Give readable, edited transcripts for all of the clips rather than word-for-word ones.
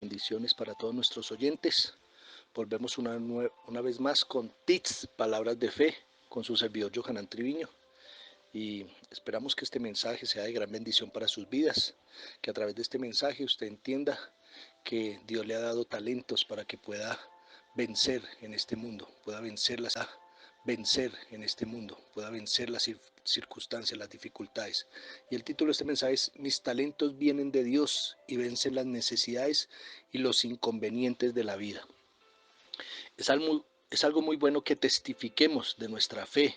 Bendiciones para todos nuestros oyentes. Volvemos una vez más con TITS, Palabras de Fe, con su servidor Johanan Triviño. Y esperamos que este mensaje sea de gran bendición para sus vidas, que a través de este mensaje usted entienda que Dios le ha dado talentos para que pueda vencer en este mundo, pueda vencer en este mundo, pueda vencer las circunstancias, las dificultades. Y el título de este mensaje es: mis talentos vienen de Dios y vencen las necesidades y los inconvenientes de la vida. Es algo muy bueno que testifiquemos de nuestra fe,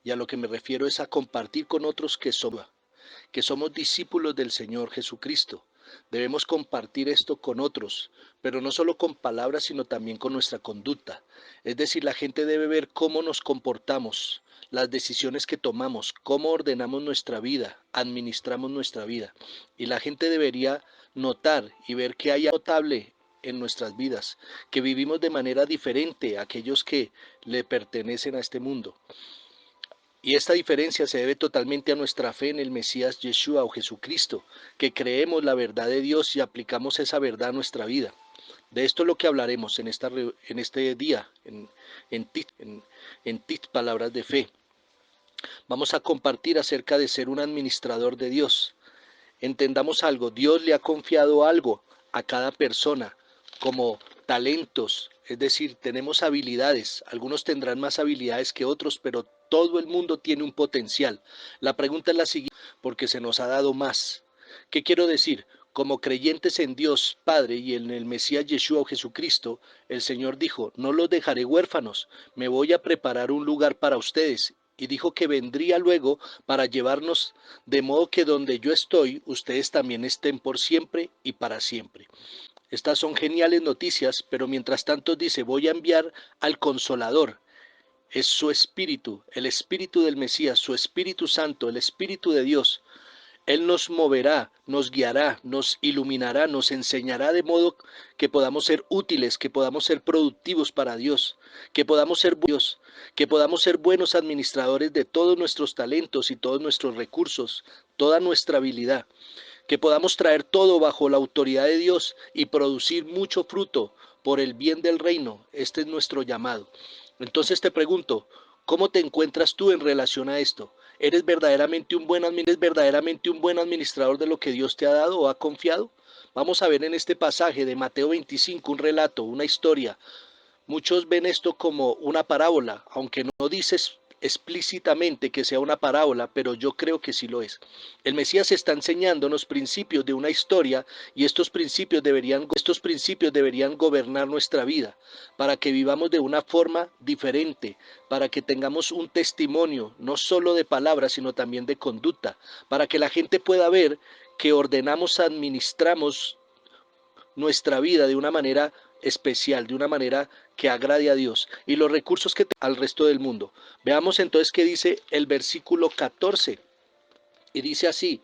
y a lo que me refiero es a compartir con otros que somos discípulos del Señor Jesucristo. Debemos compartir esto con otros, pero no solo con palabras, sino también con nuestra conducta. Es decir, la gente debe ver cómo nos comportamos, las decisiones que tomamos, cómo ordenamos nuestra vida, administramos nuestra vida. Y la gente debería notar y ver que hay algo notable en nuestras vidas, que vivimos de manera diferente a aquellos que le pertenecen a este mundo. Y esta diferencia se debe totalmente a nuestra fe en el Mesías Yeshua o Jesucristo, que creemos la verdad de Dios y aplicamos esa verdad a nuestra vida. De esto es lo que hablaremos en este día, en TIT, Palabras de Fe. Vamos a compartir acerca de ser un administrador de Dios. Entendamos algo: Dios le ha confiado algo a cada persona, como talentos, es decir, tenemos habilidades. Algunos tendrán más habilidades que otros, pero todo el mundo tiene un potencial. La pregunta es la siguiente: ¿por qué se nos ha dado más? ¿Qué quiero decir? Como creyentes en Dios Padre y en el Mesías Yeshua o Jesucristo, el Señor dijo: no los dejaré huérfanos, me voy a preparar un lugar para ustedes. Y dijo que vendría luego para llevarnos, de modo que donde yo estoy, ustedes también estén por siempre y para siempre. Estas son geniales noticias, pero mientras tanto dice: voy a enviar al Consolador. Es su Espíritu, el Espíritu del Mesías, su Espíritu Santo, el Espíritu de Dios. Él nos moverá, nos guiará, nos iluminará, nos enseñará de modo que podamos ser útiles, que podamos ser productivos para Dios, que podamos ser buenos administradores de todos nuestros talentos y todos nuestros recursos, toda nuestra habilidad, que podamos traer todo bajo la autoridad de Dios y producir mucho fruto por el bien del reino. Este es nuestro llamado. Entonces te pregunto: ¿cómo te encuentras tú en relación a esto? ¿Eres verdaderamente un buen administrador de lo que Dios te ha dado o ha confiado? Vamos a ver en este pasaje de Mateo 25 un relato, una historia. Muchos ven esto como una parábola, aunque no dices explícitamente que sea una parábola, pero yo creo que sí lo es. El Mesías está enseñándonos principios de una historia, y estos principios deberían gobernar nuestra vida, para que vivamos de una forma diferente, para que tengamos un testimonio, no solo de palabras, sino también de conducta, para que la gente pueda ver que ordenamos, administramos nuestra vida de una manera especial, de una manera que agrade a Dios, y los recursos que al resto del mundo. Veamos entonces qué dice el versículo 14, y dice así: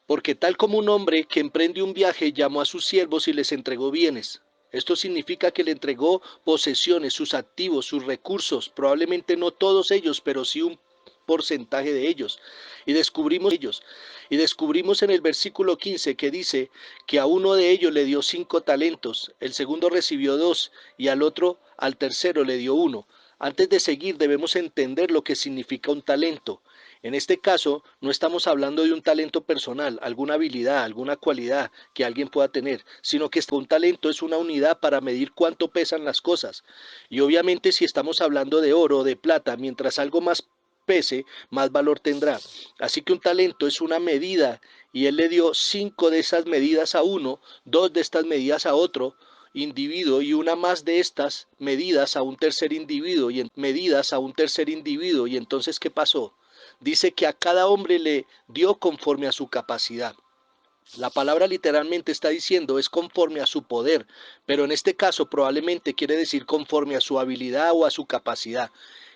porque tal como un hombre que emprende un viaje llamó a sus siervos y les entregó bienes. Esto significa que le entregó posesiones, sus activos, sus recursos, probablemente no todos ellos, pero sí un porcentaje de ellos. Y descubrimos en el versículo 15 que dice que a uno de ellos le dio 5 talentos, el segundo recibió 2 y al tercero le dio 1. Antes de seguir debemos entender lo que significa un talento. En este caso no estamos hablando de un talento personal, alguna habilidad, alguna cualidad que alguien pueda tener, sino que un talento es una unidad para medir cuánto pesan las cosas. Y obviamente si estamos hablando de oro o de plata, mientras algo más pese, más valor tendrá. Así que un talento es una medida, y él le dio 5 de esas medidas a uno, 2 de estas medidas a otro individuo, y una más de estas medidas a un tercer individuo, y entonces ¿qué pasó? Dice que a cada hombre le dio conforme a su capacidad. La palabra literalmente está diciendo es conforme a su poder, pero en este caso probablemente quiere decir conforme a su habilidad o a su capacidad.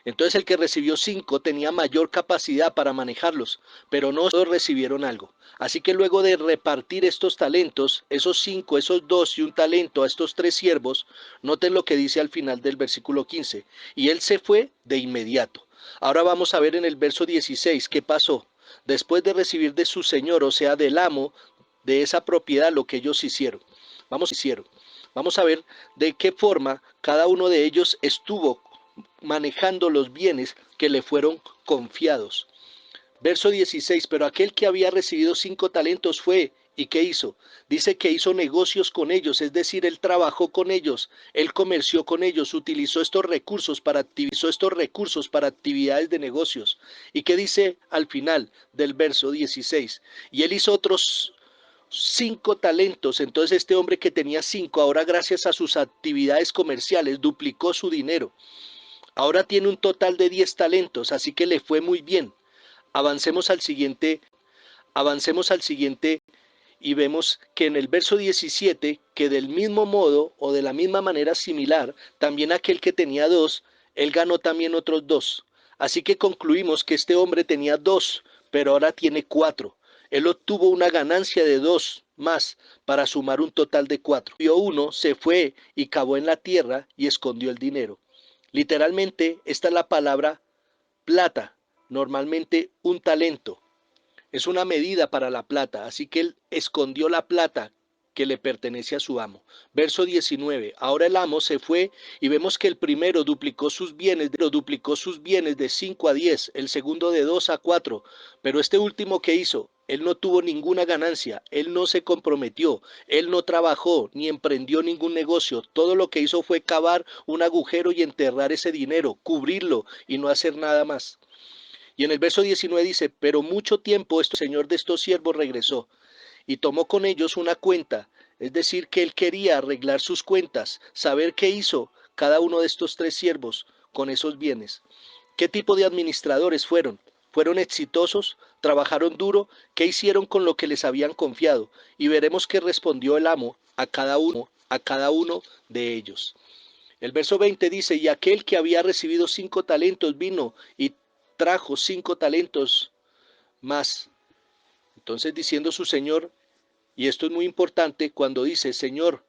Entonces el que recibió 5 tenía mayor capacidad para manejarlos, pero no todos recibieron algo. Así que luego de repartir estos talentos, esos 5, esos 2 y un talento a estos 3 siervos, noten lo que dice al final del versículo 15: y él se fue de inmediato. Ahora vamos a ver en el verso 16 qué pasó. Después de recibir de su señor, o sea del amo de esa propiedad, lo que ellos hicieron. Vamos a ver de qué forma cada uno de ellos estuvo manejando los bienes que le fueron confiados. Verso 16, pero aquel que había recibido 5 talentos fue, ¿y qué hizo? Dice que hizo negocios con ellos, es decir, él trabajó con ellos, él comerció con ellos, utilizó estos recursos para actividades de negocios. ¿Y qué dice al final del verso 16? Y él hizo otros 5 talentos. Entonces este hombre que tenía 5, ahora gracias a sus actividades comerciales, duplicó su dinero. Ahora tiene un total de 10 talentos, así que le fue muy bien. Avancemos al siguiente, avancemos al siguiente y vemos que en el verso 17, que del mismo modo o de la misma manera similar, también aquel que tenía 2, él ganó también otros 2. Así que concluimos que este hombre tenía 2, pero ahora tiene 4. Él obtuvo una ganancia de 2 más para sumar un total de 4. Vio uno, se fue y cavó en la tierra y escondió el dinero. Literalmente, esta es la palabra plata, normalmente un talento. Es una medida para la plata, así que él escondió la plata que le pertenece a su amo. Verso 19. Ahora el amo se fue y vemos que el primero duplicó sus bienes de 5 a 10, el segundo de 2 a 4, pero este último que hizo, él no tuvo ninguna ganancia, él no se comprometió, él no trabajó ni emprendió ningún negocio, todo lo que hizo fue cavar un agujero y enterrar ese dinero, cubrirlo y no hacer nada más. Y en el verso 19 dice, pero mucho tiempo el señor de estos siervos regresó y tomó con ellos una cuenta, es decir, que él quería arreglar sus cuentas, saber qué hizo cada uno de estos 3 siervos con esos bienes. ¿Qué tipo de administradores fueron? ¿Fueron exitosos? ¿Trabajaron duro? ¿Qué hicieron con lo que les habían confiado? Y veremos qué respondió el amo a cada uno de ellos. El verso 20 dice, y aquel que había recibido 5 talentos vino y trajo 5 talentos más. Entonces diciendo su señor, y esto es muy importante cuando dice Señor,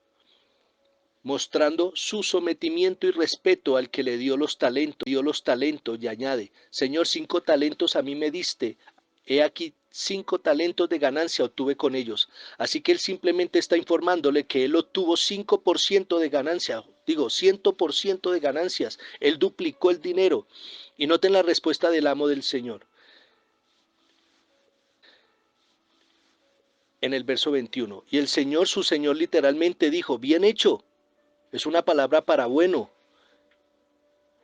mostrando su sometimiento y respeto al que le dio los talentos, y añade, Señor, 5 talentos a mí me diste, he aquí 5 talentos de ganancia obtuve con ellos. Así que él simplemente está informándole que él obtuvo 5% de ganancia, 100% de ganancias, él duplicó el dinero. Y noten la respuesta del amo del Señor. En el verso 21, y el Señor, su Señor, literalmente dijo, bien hecho. Es una palabra para bueno.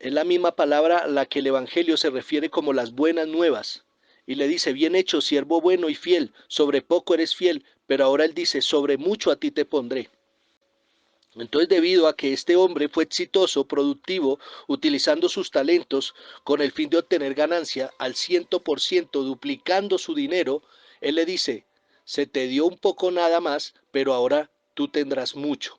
Es la misma palabra a la que el Evangelio se refiere como las buenas nuevas. Y le dice, bien hecho, siervo bueno y fiel, sobre poco eres fiel, pero ahora él dice, sobre mucho a ti te pondré. Entonces, debido a que este hombre fue exitoso, productivo, utilizando sus talentos con el fin de obtener ganancia al 100%, duplicando su dinero, él le dice, se te dio un poco nada más, pero ahora tú tendrás mucho.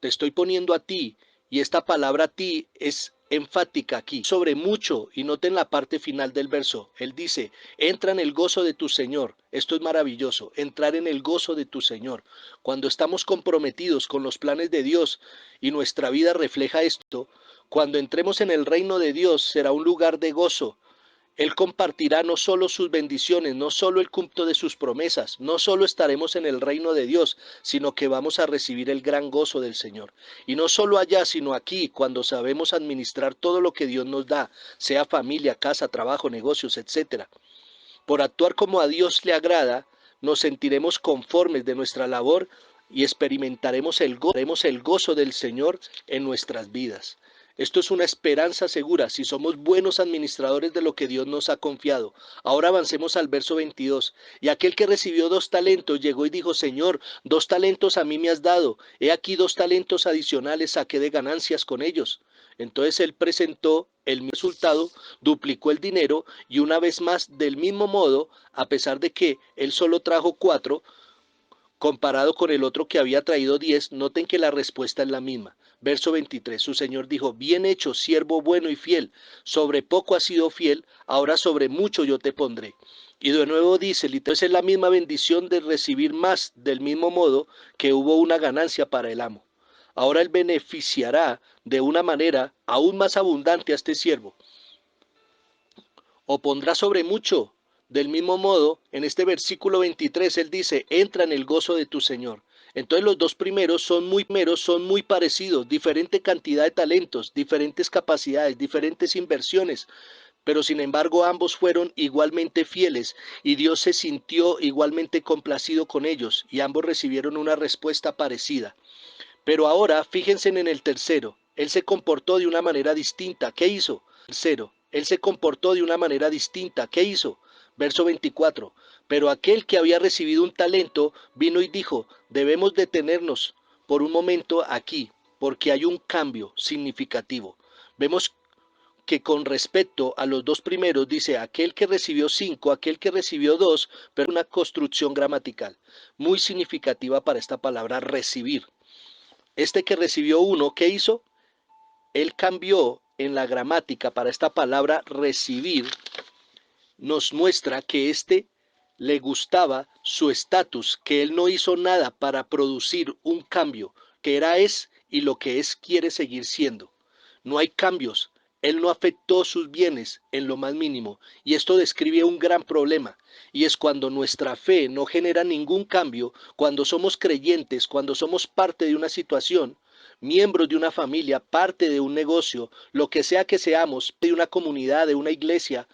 Te estoy poniendo a ti, y esta palabra a ti es enfática aquí, sobre mucho, y noten la parte final del verso. Él dice, entra en el gozo de tu Señor. Esto es maravilloso, entrar en el gozo de tu Señor. Cuando estamos comprometidos con los planes de Dios y nuestra vida refleja esto, cuando entremos en el reino de Dios será un lugar de gozo. Él compartirá no solo sus bendiciones, no solo el cumplimiento de sus promesas, no solo estaremos en el reino de Dios, sino que vamos a recibir el gran gozo del Señor. Y no solo allá, sino aquí, cuando sabemos administrar todo lo que Dios nos da, sea familia, casa, trabajo, negocios, etcétera. Por actuar como a Dios le agrada, nos sentiremos conformes de nuestra labor y experimentaremos el gozo del Señor en nuestras vidas. Esto es una esperanza segura si somos buenos administradores de lo que Dios nos ha confiado. Ahora avancemos al verso 22. Y aquel que recibió 2 talentos llegó y dijo, Señor, 2 talentos a mí me has dado. He aquí 2 talentos adicionales saqué de ganancias con ellos. Entonces él presentó el mismo resultado, duplicó el dinero y una vez más, del mismo modo, a pesar de que él solo trajo 4, comparado con el otro que había traído 10, noten que la respuesta es la misma. Verso 23, su Señor dijo, bien hecho, siervo bueno y fiel, sobre poco has sido fiel, ahora sobre mucho yo te pondré. Y de nuevo dice, entonces es la misma bendición de recibir más, del mismo modo que hubo una ganancia para el amo. Ahora él beneficiará de una manera aún más abundante a este siervo, o pondrá sobre mucho. Del mismo modo, en este versículo 23, él dice, entra en el gozo de tu Señor. Entonces los dos primeros son muy parecidos, diferente cantidad de talentos, diferentes capacidades, diferentes inversiones, pero sin embargo ambos fueron igualmente fieles y Dios se sintió igualmente complacido con ellos y ambos recibieron una respuesta parecida. Pero ahora fíjense en el tercero, él se comportó de una manera distinta. ¿Qué hizo? Tercero, él se comportó de una manera distinta. ¿Qué hizo? Verso 24. Pero aquel que había recibido un talento vino y dijo, debemos detenernos por un momento aquí, porque hay un cambio significativo. Vemos que con respecto a los dos primeros dice aquel que recibió 5, aquel que recibió 2, pero una construcción gramatical muy significativa para esta palabra recibir. Este que recibió 1, ¿qué hizo? Él cambió en la gramática para esta palabra recibir, nos muestra que le gustaba su estatus, que él no hizo nada para producir un cambio, que era es y lo que es quiere seguir siendo. No hay cambios, él no afectó sus bienes en lo más mínimo, y esto describe un gran problema, y es cuando nuestra fe no genera ningún cambio, cuando somos creyentes, cuando somos parte de una situación, miembros de una familia, parte de un negocio, lo que sea que seamos, de una comunidad, de una iglesia,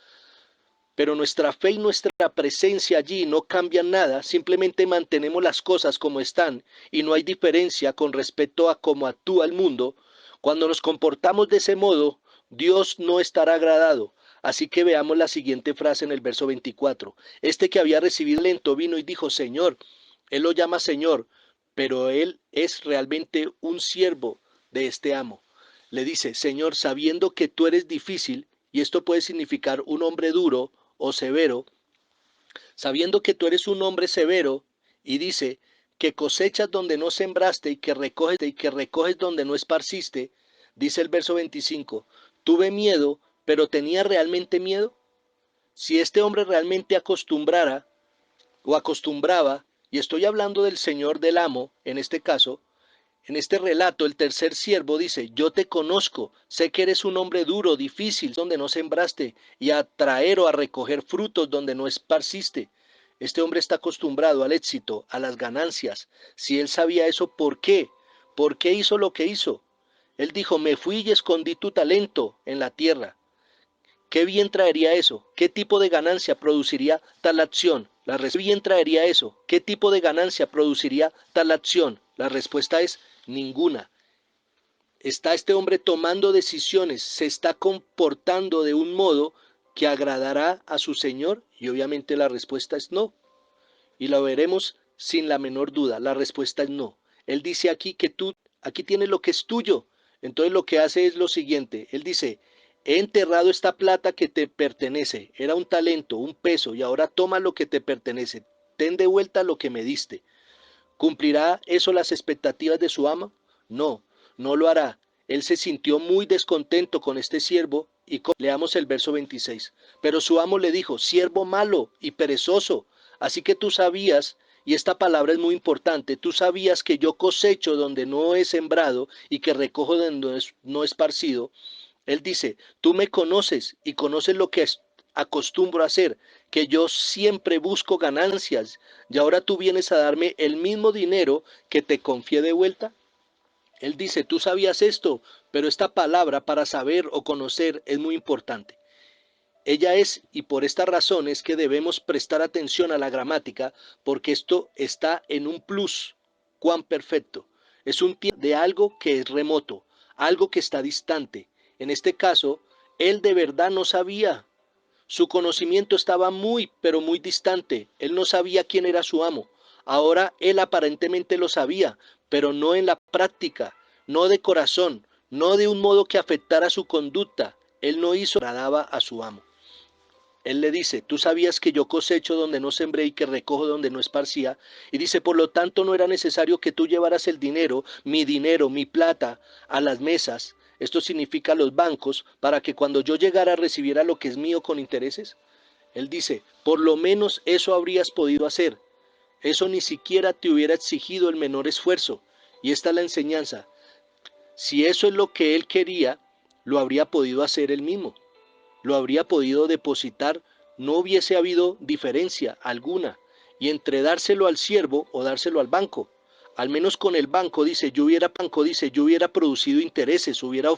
pero nuestra fe y nuestra presencia allí no cambian nada, simplemente mantenemos las cosas como están y no hay diferencia con respecto a cómo actúa el mundo. Cuando nos comportamos de ese modo, Dios no estará agradado. Así que veamos la siguiente frase en el verso 24. Este que había recibido lento vino y dijo, Señor, él lo llama Señor, pero él es realmente un siervo de este amo. Le dice, Señor, sabiendo que tú eres difícil, y esto puede significar un hombre duro, o severo, sabiendo que tú eres un hombre severo, y dice que cosechas donde no sembraste y que recoges donde no esparciste, dice el verso 25, tuve miedo, pero ¿tenía realmente miedo? Si este hombre realmente acostumbrara o acostumbraba, y estoy hablando del señor del amo, en este caso, en este relato, el tercer siervo dice, yo te conozco, sé que eres un hombre duro, difícil, donde no sembraste, y a traer o a recoger frutos donde no esparciste. Este hombre está acostumbrado al éxito, a las ganancias. Si él sabía eso, ¿por qué? ¿Por qué hizo lo que hizo? Él dijo, me fui y escondí tu talento en la tierra. ¿Qué bien traería eso? ¿Qué tipo de ganancia produciría tal acción? ¿Qué bien traería eso? ¿Qué tipo de ganancia produciría tal acción? La respuesta es ninguna. Está este hombre tomando decisiones, se está comportando de un modo que agradará a su Señor y obviamente la respuesta es no. Y lo veremos sin la menor duda, la respuesta es no. Él dice aquí que aquí tienes lo que es tuyo. Entonces lo que hace es lo siguiente, él dice, he enterrado esta plata que te pertenece, era un talento, un peso, y ahora toma lo que te pertenece, ten de vuelta lo que me diste. ¿Cumplirá eso las expectativas de su amo? No, no lo hará. Él se sintió muy descontento con este siervo y leamos el verso 26. Pero su amo le dijo, siervo malo y perezoso, así que tú sabías, y esta palabra es muy importante, tú sabías que yo cosecho donde no he sembrado y que recojo donde no he esparcido. Él dice, tú me conoces y conoces lo que acostumbro a hacer, que yo siempre busco ganancias y ahora tú vienes a darme el mismo dinero que te confié de vuelta. Él dice, tú sabías esto, pero esta palabra para saber o conocer es muy importante. Ella es, y por esta razón es que debemos prestar atención a la gramática, porque esto está en un plus, cuán perfecto. Es un tiempo de algo que es remoto, algo que está distante. En este caso, él de verdad no sabía. Su conocimiento estaba muy, pero muy distante. Él no sabía quién era su amo. Ahora él aparentemente lo sabía, pero no en la práctica, no de corazón, no de un modo que afectara su conducta. Él no hizo lo que agradaba a su amo. Él le dice, tú sabías que yo cosecho donde no sembré y que recojo donde no esparcía. Y dice, por lo tanto no era necesario que tú llevaras el dinero, mi plata, a las mesas. Esto significa los bancos, para que cuando yo llegara recibiera lo que es mío con intereses. Él dice, por lo menos eso habrías podido hacer. Eso ni siquiera te hubiera exigido el menor esfuerzo. Y esta es la enseñanza. Si eso es lo que él quería, lo habría podido hacer él mismo. Lo habría podido depositar, no hubiese habido diferencia alguna, y entre dárselo al siervo o dárselo al banco. Al menos con el banco, dice, yo hubiera producido intereses, hubiera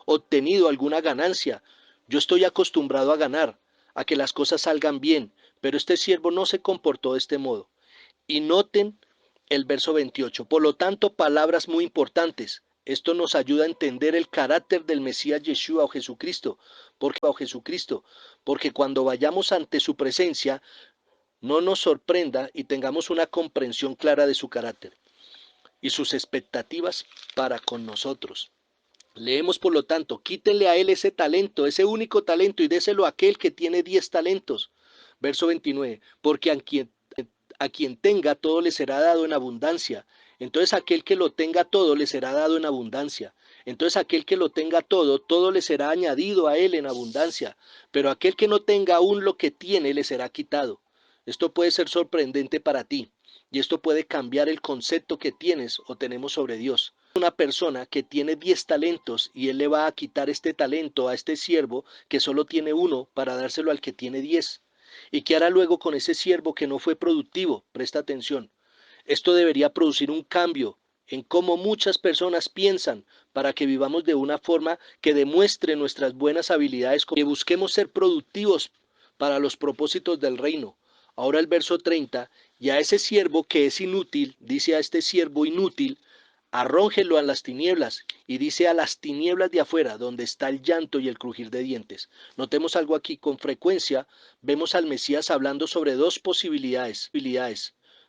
obtenido alguna ganancia. Yo estoy acostumbrado a ganar, a que las cosas salgan bien, pero este siervo no se comportó de este modo. Y noten el verso 28. Por lo tanto, palabras muy importantes. Esto nos ayuda a entender el carácter del Mesías Yeshua o Jesucristo, porque cuando vayamos ante su presencia, no nos sorprenda y tengamos una comprensión clara de su carácter y sus expectativas para con nosotros. Leemos por lo tanto, quítenle a él ese talento, ese único talento, y déselo a aquel que tiene 10 talentos. Verso 29, porque a quien tenga todo le será dado en abundancia. Entonces aquel que lo tenga todo le será dado en abundancia. Entonces aquel que lo tenga todo, todo le será añadido a él en abundancia. Pero aquel que no tenga aún lo que tiene le será quitado. Esto puede ser sorprendente para ti, y esto puede cambiar el concepto que tienes o tenemos sobre Dios. Una persona que tiene 10 talentos y él le va a quitar este talento a este siervo que solo tiene uno para dárselo al que tiene 10. ¿Y qué hará luego con ese siervo que no fue productivo? Presta atención. Esto debería producir un cambio en cómo muchas personas piensan para que vivamos de una forma que demuestre nuestras buenas habilidades, que busquemos ser productivos para los propósitos del reino. Ahora el verso 30, y a ese siervo que es inútil, dice a este siervo inútil, arrójelo a las tinieblas, y dice a las tinieblas de afuera, donde está el llanto y el crujir de dientes. Notemos algo aquí, con frecuencia vemos al Mesías hablando sobre dos posibilidades.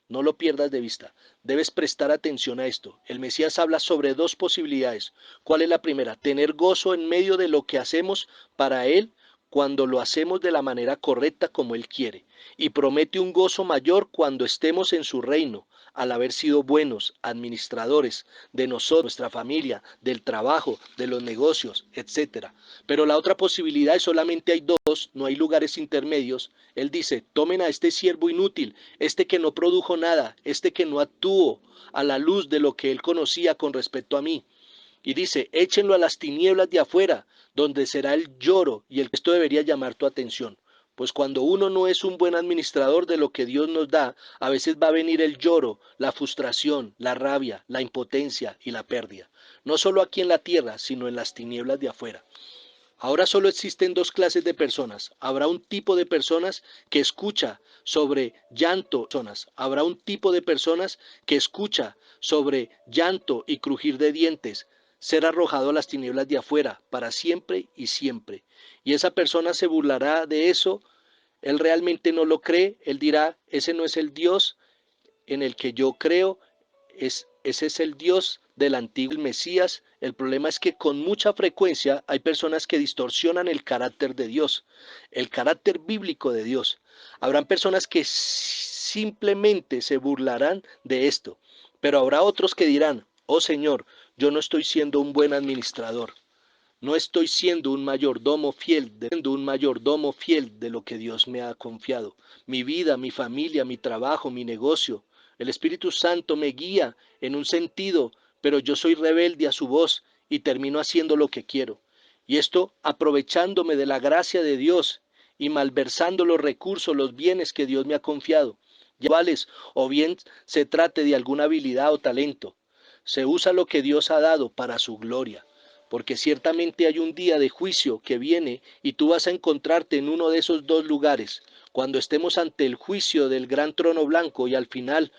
No lo pierdas de vista. Debes prestar atención a esto. El Mesías habla sobre dos posibilidades. ¿Cuál es la primera? Tener gozo en medio de lo que hacemos para Él cuando lo hacemos de la manera correcta como Él quiere. Y promete un gozo mayor cuando estemos en su reino, al haber sido buenos administradores de nosotros, nuestra familia, del trabajo, de los negocios, etcétera. Pero la otra posibilidad es solamente hay dos, no hay lugares intermedios. Él dice, tomen a este siervo inútil, este que no produjo nada, este que no actuó a la luz de lo que él conocía con respecto a mí. Y dice, échenlo a las tinieblas de afuera, donde será el lloro, y esto debería llamar tu atención. Pues cuando uno no es un buen administrador de lo que Dios nos da, a veces va a venir el lloro, la frustración, la rabia, la impotencia y la pérdida. No solo aquí en la tierra, sino en las tinieblas de afuera. Ahora solo existen dos clases de personas. Habrá un tipo de personas que escucha sobre llanto. Habrá un tipo de personas que escucha sobre llanto y crujir de dientes, ser arrojado a las tinieblas de afuera para siempre y siempre. Y esa persona se burlará de eso. Él realmente no lo cree. Él dirá, ese no es el Dios en el que yo creo, ese es el Dios del antiguo Mesías. El problema es que con mucha frecuencia hay personas que distorsionan el carácter de Dios, el carácter bíblico de Dios. Habrán personas que simplemente se burlarán de esto, pero habrá otros que dirán, oh Señor, yo no estoy siendo un buen administrador. No estoy siendo un mayordomo fiel de lo que Dios me ha confiado. Mi vida, mi familia, mi trabajo, mi negocio. El Espíritu Santo me guía en un sentido, pero yo soy rebelde a su voz y termino haciendo lo que quiero. Y esto aprovechándome de la gracia de Dios y malversando los recursos, los bienes que Dios me ha confiado. O bien se trate de alguna habilidad o talento. Se usa lo que Dios ha dado para su gloria, porque ciertamente hay un día de juicio que viene y tú vas a encontrarte en uno de esos dos lugares, cuando estemos ante el juicio del gran trono blanco y al final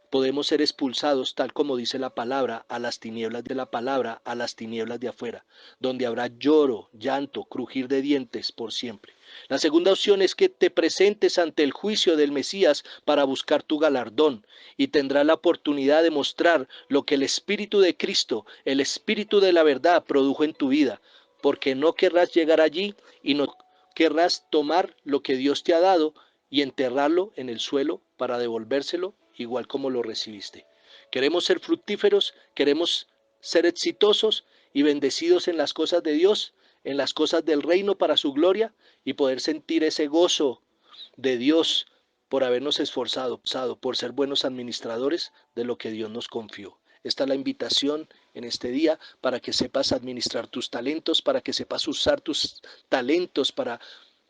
podemos ser expulsados, tal como dice la palabra, a las tinieblas de la palabra, a las tinieblas de afuera, donde habrá lloro, llanto, crujir de dientes por siempre. La segunda opción es que te presentes ante el juicio del Mesías para buscar tu galardón y tendrás la oportunidad de mostrar lo que el Espíritu de Cristo, el Espíritu de la verdad produjo en tu vida, porque no querrás llegar allí y no querrás tomar lo que Dios te ha dado y enterrarlo en el suelo para devolvérselo igual como lo recibiste. Queremos ser fructíferos, queremos ser exitosos y bendecidos en las cosas de Dios, en las cosas del reino para su gloria y poder sentir ese gozo de Dios por habernos esforzado, por ser buenos administradores de lo que Dios nos confió. Esta es la invitación en este día para que sepas administrar tus talentos, para que sepas usar tus talentos para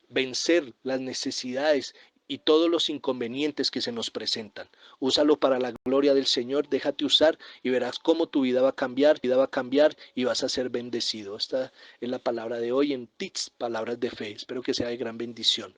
vencer las necesidades y todos los inconvenientes que se nos presentan. Úsalo para la gloria del Señor, déjate usar y verás cómo tu vida va a cambiar y vas a ser bendecido. Esta es la palabra de hoy en TITS, palabras de fe. Espero que sea de gran bendición.